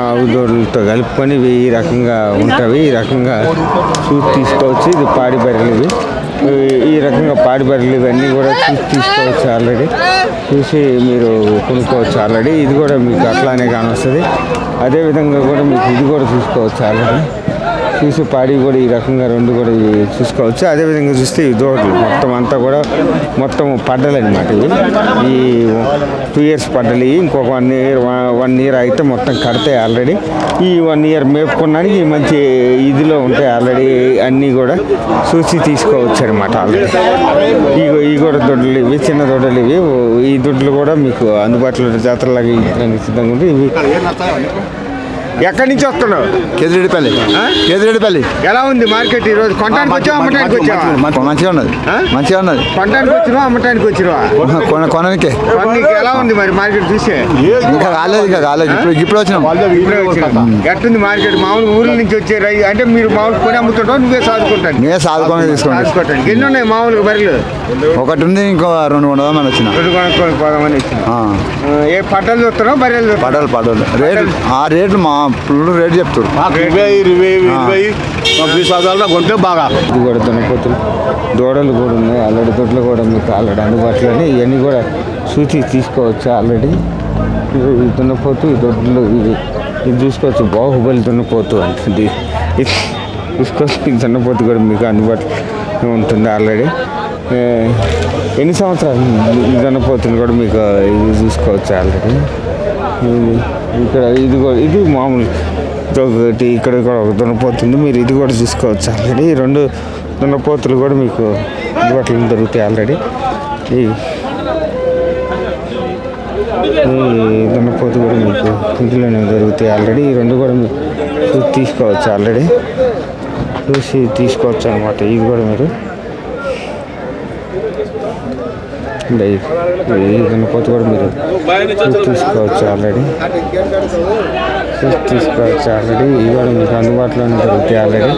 ఆవు దూడలతో కలుపుకొని ఈ రకంగా ఉంటాయి. ఈ రకంగా చూసి తీసుకోవచ్చు. ఇది పాడి బర్రెలు ఇవి. ఈ రకంగా పాడి బర్రెలు ఇవన్నీ కూడా చూసి తీసుకోవచ్చు. ఆల్రెడీ చూసి మీరు కొనుక్కోవచ్చు. ఆల్రెడీ ఇది కూడా మీకు అట్లానే కానొస్తుంది. అదేవిధంగా కూడా మీకు ఇది కూడా చూసుకోవచ్చు. ఆల్రెడీ చూసి పాడి కూడా ఈ రకంగా రెండు కూడా చూసుకోవచ్చు. అదేవిధంగా చూస్తే ఈ దూడలు మొత్తం అంతా కూడా మొత్తం పడ్డలు అనమాట. ఇవి ఈ 2 years పడ్డలు. ఇంకొక 1 year అయితే మొత్తం కడతాయి. ఆల్రెడీ ఈ 1 year మేపుకోవడానికి మంచి ఇదిలో ఉంటాయి. ఆల్రెడీ అన్నీ కూడా చూసి తీసుకోవచ్చు అనమాట. ఆల్రెడీ ఈ కూడా దొడ్లు ఇవి, చిన్న దొడ్డలు ఇవి. ఈ దొడ్లు కూడా మీకు అందుబాటులో జాతరలాగా ఇవ్వడానికి సిద్ధంగా ఉంది. ఇవి ఎక్కడి నుంచి వస్తున్నావు? కేదిరెడ్డిపల్లి. ఎలా ఉంది మార్కెట్ ఈరోజు? కొనడానికి వచ్చావా, అమ్మటానికి వచ్చావా? మంచిగా ఉన్నది. కొనడానికి వచ్చినావా, అమ్మటానికి వచ్చినావా? కొననికే. ఎలా ఉంది మరి మార్కెట్ చూసే? ఇంకా కాలేదు. ఇప్పుడు వచ్చినాం. ఇప్పుడే వచ్చినాం. ఎట్టుంది మార్కెట్? మామూలు ఊర్ల నుంచి వచ్చే అంటే మీరు మామూలు కొని అమ్ముతుంటావు, నువ్వే సాదుకుంటాను? నేనే సాదుకొని తీసుకోండి. ఎన్ని ఉన్నాయి మామూలుగా బర్రెలు? ఒకటి ఉంది, ఇంకో 200 మంది వచ్చిన. 2 కొనుక్కొని పోదామని వచ్చిన. ఏ పట్టలు చూస్తున్నావు, బర్రెలు? పడ్డలు రేట్లు మా ఫుల్ రేట్ చెప్తారు. 20 కొంటే బాగా. ఇది కూడా దున్నపోతులు దూడలు కూడా ఉన్నాయి. ఆల్రెడీ దొడ్లు కూడా మీకు ఆల్రెడీ అందుబాటులోనే. ఇవన్నీ కూడా చూసి తీసుకోవచ్చు. ఆల్రెడీ దున్నపోతు ఈ దొడ్లు ఇది చూసుకోవచ్చు. బాహుబలి దున్నపోతు అంటుంది. చూసుకోవచ్చు. ఈ దున్నపోతు కూడా మీకు అందుబాటులో ఉంటుంది. ఆల్రెడీ ఎన్ని సంవత్సరాలు దున్నపోతుని కూడా మీకు ఇది చూసుకోవచ్చు. ఆల్రెడీ ఇక్కడ ఇది మామూలు ఒకటి, ఇక్కడ కూడా ఒక దున్నపోతుంది. మీరు ఇది కూడా చూసుకోవచ్చు. ఆల్రెడీ 2 దున్నపోతులు కూడా మీకు అందుబాటులో దొరుకుతాయి. ఆల్రెడీ ఈ దున్నపోతు కూడా మీకు ఇంట్లోనే దొరుకుతాయి. ఆల్రెడీ ఈ 2 కూడా మీరు చూసి తీసుకోవచ్చు. ఆల్రెడీ చూసి తీసుకోవచ్చు అనమాట. ఇది కూడా మీరు దున్నపోతు కూడా మీరు తీసుకోవచ్చు. ఆల్రెడీ ఇవి కూడా మీకు అందుబాటులోనే దొరుకుతాయి. ఆల్రెడీ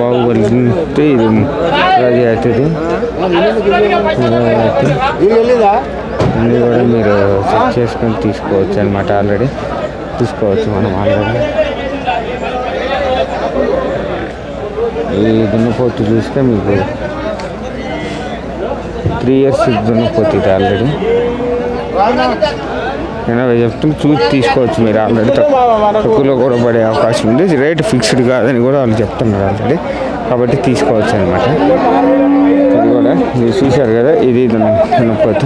బాగుబలి ఇది అది అవుతుంది. అన్నీ కూడా మీరు చెక్ చేసుకొని తీసుకోవచ్చు అనమాట. ఆల్రెడీ తీసుకోవచ్చు మనం. ఆల్రెడీ ఈ దున్నపోతు చూస్తే మీకు 3 years దున్నపోతు ఇది. ఆల్రెడీ చెప్తున్నా చూసి తీసుకోవచ్చు మీరు. ఆల్రెడీ తక్కువలో కూడా పడే అవకాశం ఉంది. రేట్ ఫిక్స్డ్ కాదని కూడా వాళ్ళు చెప్తున్నారు ఆల్రెడీ. కాబట్టి తీసుకోవచ్చు అనమాట. ఇది కూడా మీరు చూశారు కదా, ఇది దున్నపోతు.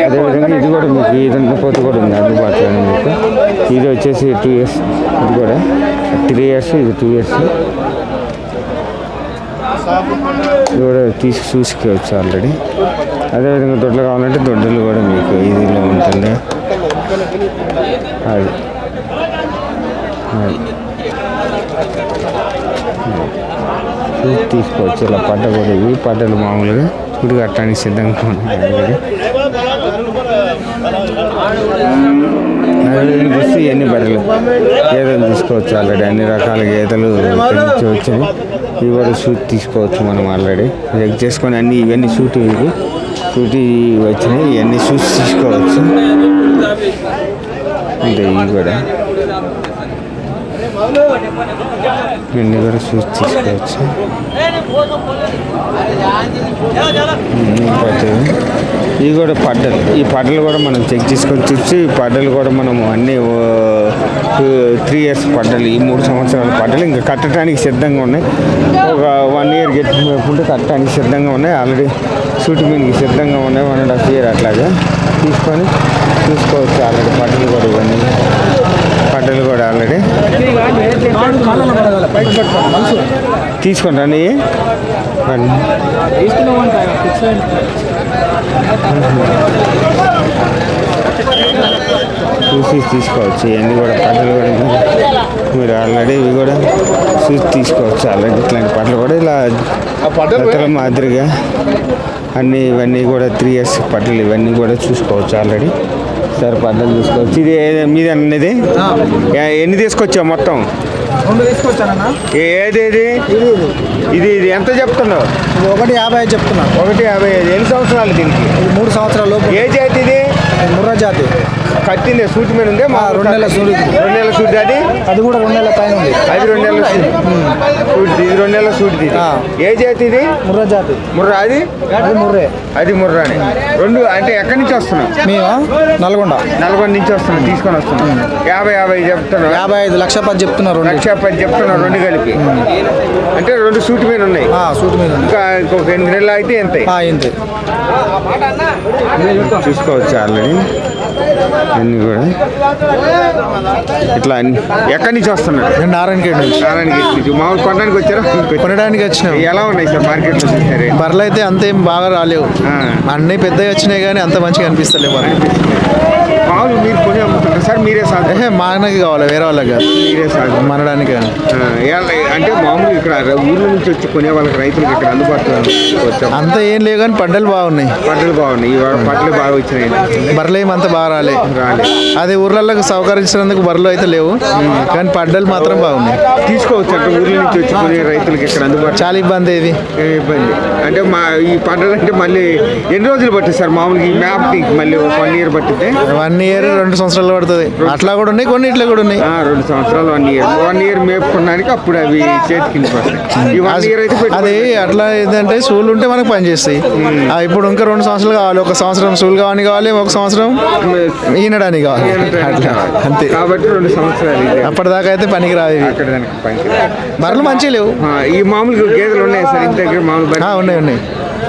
అదేవిధంగా ఇది కూడా మీకు ఈ దున్నపోతు కూడా ఉంది అందుబాటులో మీకు. ఇది వచ్చేసి 2 years. ఇది కూడా 3 years, ఇది 2 years. ఇది కూడా చూసుకోవచ్చు. ఆల్రెడీ అదేవిధంగా దొడ్లు కావాలంటే దొడ్డలు కూడా మీకు ఇదిలో ఉంటుంది. అది తీసుకోవచ్చు. ఇలా పడ్డ కూడా ఇవి పడ్డలు మామూలుగా ఇప్పుడు కట్టడానికి సిద్ధంగా ఉన్నాయి. అదేవిధంగా చూస్తే ఎన్ని బర్రెలు గేదెలు తీసుకోవచ్చు. ఆల్రెడీ అన్ని రకాల గేదెలు వచ్చాయి. ఇవి కూడా షూట్ తీసుకోవచ్చు మనం. ఆల్రెడీ చెక్ చేసుకొని అన్నీ ఇవన్నీ షూట్ వచ్చినాయి. ఇవన్నీ షూట్స్ తీసుకోవచ్చు. అంటే ఇవి కూడా ఇవన్నీ కూడా షూట్ తీసుకోవచ్చు. ఇవి కూడా పడ్డలు. ఈ పడ్డలు కూడా మనం చెక్ చేసుకొని చూసి ఈ పడ్డలు కూడా మనము అన్నీ 3 years పడ్డలు, ఈ 3 సంవత్సరాల పడ్డలు ఇంకా కట్టడానికి సిద్ధంగా ఉన్నాయి. ఒక 1 year గట్టి మేపుకుంటే కట్టడానికి సిద్ధంగా ఉన్నాయి. ఆల్రెడీ షూటింగ్ మీదకి సిద్ధంగా ఉన్నాయి. 1.5 year అట్లాగా తీసుకొని చూసుకోవచ్చు. ఆల్రెడీ పడ్డలు కూడా ఇవన్నీ పడ్డలు కూడా ఆల్రెడీ తీసుకుంటాను. చూసి తీసుకోవచ్చు. ఇవన్నీ కూడా పడ్డలు కూడా మీరు ఆల్రెడీ ఇవి కూడా చూసి తీసుకోవచ్చు. ఆల్రెడీ ఇట్లాంటి పడ్డలు కూడా ఇలా పట్టల మాదిరిగా అన్నీ ఇవన్నీ కూడా 3 years పడ్డలు ఇవన్నీ కూడా చూసుకోవచ్చు. ఆల్రెడీ సరే పడ్డలు చూసుకోవచ్చు. ఇది మీద అనేది ఎన్ని తీసుకొచ్చావు మొత్తం? రెండు తీసుకొచ్చానన్నా. ఏది ఇది ఇది ఇది ఎంత చెప్తున్నావు? ఇది 1.55 చెప్తున్నా. 1.55. ఎన్ని సంవత్సరాలు దీనికి? ఇది 3 సంవత్సరాల లోపు. ఏ జాతి ఇది? ముర్రా జాతి. కట్టింది సూట్ మీద ఉంది. 2 నెలల సూట్. 2 నెలల సూట్. అది కూడా 2 నెలల పైన ఉంది. అది 2 నెలల సూట్. ఇది 2 నెలల సూట్. ఏ జాతి ఇది? ముర్రా జాతి. ముర్రా. అది ముర్రే. అది ముర్రాని. రెండు అంటే ఎక్కడి నుంచి వస్తున్నాం? మేము నల్గొండ నుంచి వస్తున్నాం. తీసుకొని వస్తున్నాం. 50 చెప్తున్నాం. 55 1,10,000 చెప్తున్నారు. 1,10,000 చెప్తున్నాం. రెండు కలిపి అంటే 2 సూట్ మీద ఉన్నాయి. సూట్ మీద ఇంకా ఇంకొక 8 నెలలు అయితే ఎంత? ఇంతే చూసుకోవచ్చు ఆల్రెడీ అన్నీ కూడా ఇట్లా ఎక్కడి నుంచి వస్తున్నారు? నారాయణగేట్ నుంచి. మామూలు కొనడానికి వచ్చారా? కొనడానికి వచ్చినాం. ఎలా ఉన్నాయి సార్ మార్కెట్లో చూసారు? బర్రెలు అయితే అంతేం బాగా రాలేవు. అన్నీ పెద్దగా వచ్చినాయి కానీ అంత మంచిగా అనిపిస్తలేవు. మామూలు మీరు కొని అమ్ముతుంటారు సార్? మీరే సాగు? మానకి కావాలి, వేరే వాళ్ళకి కాదు. మీరే సాగు మనడానికి కానీ. అంటే మామూలు ఇక్కడ ఊర్ల నుంచి వచ్చి కొనే వాళ్ళకి రైతులకు ఇక్కడ అందుబాటులో అంత ఏం లేవు కానీ పంటలు బాగున్నాయి. పంటలు బాగున్నాయి. పంటలు బాగా వచ్చినాయి. బర్రెలు ఏమంత బాగా రాలే. అదే ఊర్లలో సౌకరించినందుకు బర్రెలు అయితే లేవు కానీ పంటలు మాత్రం బాగున్నాయి. తీసుకోవచ్చు అంటే ఊర్ల నుంచి వచ్చి కొనే రైతులకి ఇక్కడ అందుబాటు. చాలా ఇబ్బంది. ఇది ఇబ్బంది అంటే ఈ పంటలు అంటే మళ్ళీ ఎన్ని రోజులు పట్టింది సార్? మామూలుగా ఈ మ్యాప్ మళ్ళీ 1 year పట్టింది. 1 year 2 సంవత్సరాలు పడుతుంది. అట్లా కూడా ఉన్నాయి, కొన్ని ఇట్లా కూడా ఉన్నాయి. 2 సంవత్సరాలు 1 year మేపుకోవడానికి అప్పుడు అవి చేతికి వస్తాయి. ఈ 1 year అయితే అది అట్లా ఏంటంటే సూలు ఉంటే మనకు పని చేస్తాయి. ఇప్పుడు ఇంకా 2 సంవత్సరాలు కావాలి. 1 సంవత్సరం సూలు కావాలి, 1 సంవత్సరం ఈనడానికి కావాలి. అట్లా అంతే. కాబట్టి 2 సంవత్సరాలు అప్పటిదాకా అయితే పనికి రాదు. బర్రెలు మంచిగా లేవు. ఈ మామూలుగా గేదెలు ఉన్నాయి సార్ ఇంటి దగ్గర? మామూలు ఉన్నాయి.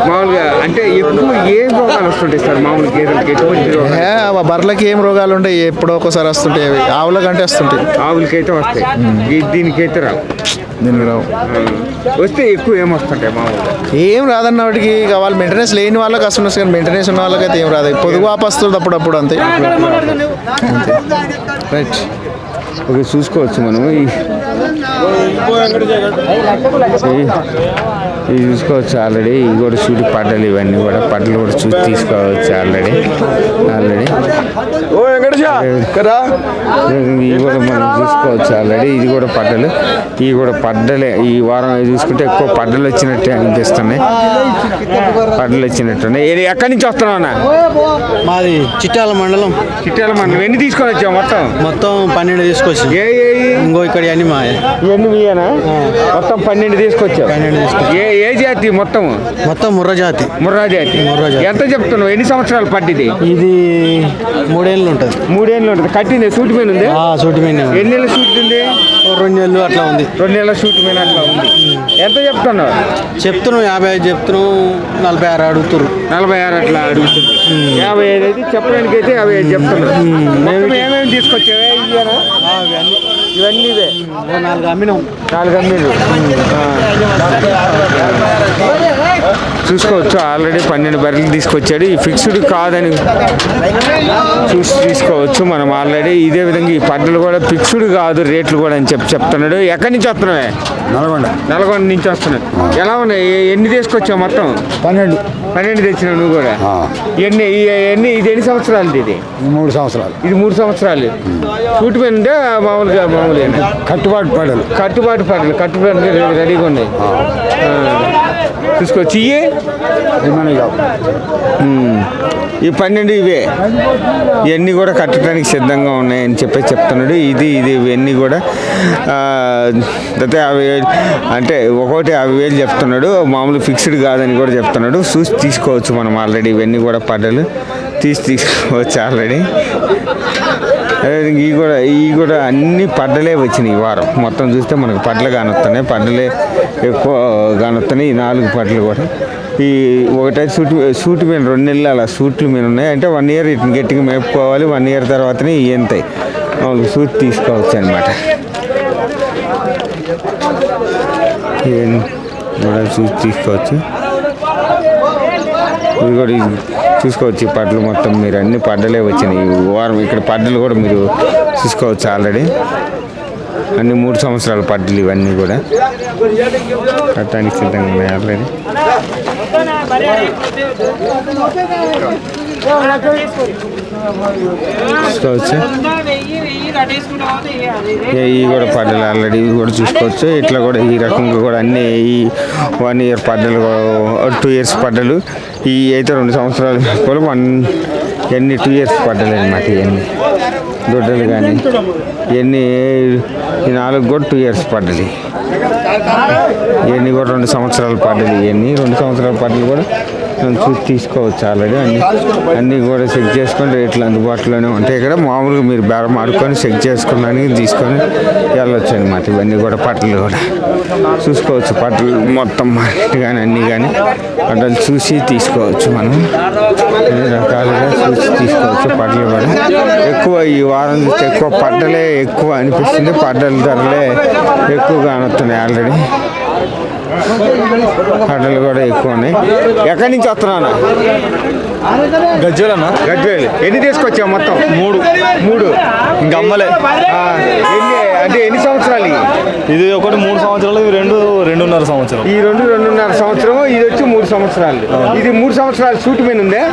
మామూలుగా అంటే ఎక్కువ ఏం రోగాలు వస్తుంటాయి సార్ మామూలు గేదెలకి? ఎటువంటి రోగాలు? బర్రెలకి ఏం రోగాలు ఉంటాయి? ఎప్పుడో ఒకసారి వస్తుంటాయి. అవి ఆవుల కంటే వస్తుంటాయి. ఆవులకైతే వస్తాయి, దీనికైతే రావు. దీనికి రావు. వస్తే ఎక్కువ ఏం వస్తుంటాయి మామూలుగా? ఏం రాదన్న వాటికి వాళ్ళు మెయింటెనెన్స్ లేని వాళ్ళకి వస్తుంది కానీ మెయింటెనెన్స్ ఉన్న వాళ్ళకైతే ఏం రాదు. పొదుగు ఆపస్తుంది అప్పుడప్పుడు. అంతే. రైట్. ఓకే, చూసుకోవచ్చు మనము. ఇవి చూసుకోవచ్చు ఆల్రెడీ. ఇవి కూడా చూడు పడ్డలు, ఇవన్నీ కూడా పడ్డలు కూడా చూసి తీసుకోవచ్చు ఆల్రెడీ. ఇవి కూడా మనం చూసుకోవచ్చు ఆల్రెడీ. ఇది కూడా పడ్డలు, ఇవి కూడా పడ్డలే. ఈ వారం చూసుకుంటే ఎక్కువ పడ్డలు వచ్చినట్టే అనిపిస్తున్నాయి. పడ్డలు వచ్చినట్టున్నాయి. ఎక్కడి నుంచి వస్తున్నావు? మాది చిట్యాల మండలం. ఎన్ని తీసుకొని వచ్చావు? మొత్తం 12 తీసుకొచ్చి. ఇంకో ఇక్కడ అన్ని మా ఇవన్నీ మీయేనా? మొత్తం 12 తీసుకొచ్చావు. ఏ జాతి? మొత్తం ముర్రా జాతి. ముర్రా జాతి. ఎంత చెప్తున్నావు? ఎన్ని సంవత్సరాలు పట్టింది? ఇది 3 ఏళ్ళు ఉంటుంది. 3 ఏళ్ళు ఉంటుంది. కట్టింది సూట్ మీద ఉంది. సూట్ మీద. ఎన్ని నెలల సూట్ ఉంది? 2 నెలలు అట్లా ఉంది. 2 నెలల సూట్ మీద అట్లా ఉంది. ఎంత చెప్తున్నావు? 55 చెప్తున్నావు. 46 అడుగుతున్నారు. 46 అట్లా అడుగుతుంది. 55 అయితే చెప్పడానికి అయితే 55 చెప్తున్నావు. ఏమేమి తీసుకొచ్చావే? ఇవన్నీ ఇవే. 4 అమ్మినాం. 4 అమ్మినారు. చూసుకోవచ్చు ఆల్రెడీ 12 బర్రెలు తీసుకొచ్చాడు. ఈ ఫిక్స్డ్ కాదని చూసి తీసుకోవచ్చు మనం ఆల్రెడీ. ఇదే విధంగా ఈ పడ్డలు కూడా ఫిక్స్డ్ కాదు రేట్లు కూడా అని చెప్తున్నాడు. ఎక్కడి నుంచి వస్తున్నావే? నల్గొండ నుంచి వస్తున్నాడు. ఎలా ఉన్నాయి? ఎన్ని తీసుకొచ్చావు మొత్తం? 12 తెచ్చినావు నువ్వు కూడా. ఇది ఎన్ని సంవత్సరాలు? ఇది 3 సంవత్సరాలు. ఇది 3 సంవత్సరాలు. సూటి మీద ఉంటే మామూలుగా కట్టుబాటు పడలు రెడీగా ఉన్నాయి. చూసుకోవచ్చు. ఈ 12 ఇవే. ఇవన్నీ కూడా కట్టడానికి సిద్ధంగా ఉన్నాయని చెప్తున్నాడు. ఇవన్నీ కూడా అంటే ఒకటి 50,000 చెప్తున్నాడు. మామూలు ఫిక్స్డ్ కాదని కూడా చెప్తున్నాడు. చూసి తీసుకోవచ్చు మనం ఆల్రెడీ. ఇవన్నీ కూడా పడ్డలు తీసుకోవచ్చు ఆల్రెడీ. ఇవి కూడా అన్ని పడ్డలే వచ్చినాయి ఈ వారం. మొత్తం చూస్తే మనకు పడ్డలు కానొస్తున్నాయి. పడ్డలే ఎక్కువ కానొస్తున్నాయి. ఈ 4 పడ్డలు కూడా. ఈ ఒకటైతే సూట్ మీద 2 నెలలు అలా సూట్లు మీద ఉన్నాయి. అంటే 1 year ఇటు గట్టిగా మేపుకోవాలి. 1 year తర్వాతనే ఇవెంతాయి. మామూలు సూట్ తీసుకోవచ్చు అనమాట. సూట్ తీసుకోవచ్చు. ఇది కూడా చూసుకోవచ్చు. ఈ పడ్డలు మొత్తం మీరు అన్ని పడ్డలే వచ్చినాయి ఈ వారం. ఇక్కడ పడ్డలు కూడా మీరు చూసుకోవచ్చు ఆల్రెడీ. అన్ని 3 సంవత్సరాల పడ్డలు ఇవన్నీ కూడా కట్టడానికి సిద్ధంగా ఉన్నాయి ఆల్రెడీ. చూసుకోవచ్చు ఇవి కూడా పడ్డలు ఆల్రెడీ ఇవి కూడా చూసుకోవచ్చు. ఇట్లా కూడా ఈ రకంగా కూడా అన్నీ ఈ 1 ఇయర్ పడ్డలు 2 ఇయర్స్ పడ్డలు ఈ అయితే 2 సంవత్సరాలు కూడా ఇవన్నీ 2 ఇయర్స్ పడ్డలు అనమాట. ఇవన్నీ దొడ్డలు కానీ ఇవన్నీ ఈ 4 కూడా 2 ఇయర్స్ పడ్డలు. ఇవన్నీ కూడా 2 సంవత్సరాలు పడ్డలు. ఇవన్నీ 2 సంవత్సరాల పడ్డలు కూడా మనం చూసి తీసుకోవచ్చు. ఆల్రెడీ అన్నీ కూడా చెక్ చేసుకొని రేట్లు అందుబాటులోనే ఉంటాయి. ఇక్కడ మామూలుగా మీరు బేరం ఆడుకొని చెక్ చేసుకున్నానికి తీసుకొని వెళ్ళొచ్చు అనమాట. ఇవన్నీ కూడా పట్టలు కూడా చూసుకోవచ్చు. పట్టలు మొత్తం మార్కెట్ కానీ అన్నీ కానీ పట్టలు చూసి తీసుకోవచ్చు. మనం అన్ని రకాలుగా చూసి తీసుకోవచ్చు. పట్టలు కూడా ఎక్కువ ఈ వారం చూస్తే ఎక్కువ పట్టలే ఎక్కువ అనిపిస్తుంది. పట్టల ధరలే ఎక్కువగా వస్తున్నాయి. ఆల్రెడీ పట్టలు కూడా ఎక్కువ ఉన్నాయి. ఎక్కడి నుంచి వస్తున్నాను? గజ్జలన్నా గజ్వేల్. ఎన్ని తీసుకొచ్చావు మొత్తం? 3 ఇంకా అమ్మలే. అంటే ఎన్ని సంవత్సరాలు? ఇది ఒకటి 3 సంవత్సరాలు, ఇవి 2.5 సంవత్సరం. ఈ 2.5 సంవత్సరం, ఇది వచ్చి 3 సంవత్సరాలు. ఇది 3 సంవత్సరాలు సూట్ మీద ఉందే.